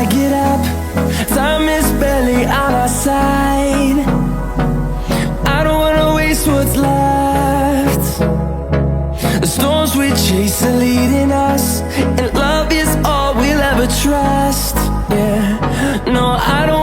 I get up, time is barely on our side. I don't wanna waste what's left. The storms we chase are leading us, and love is all we'll ever trust. Yeah, no, I don't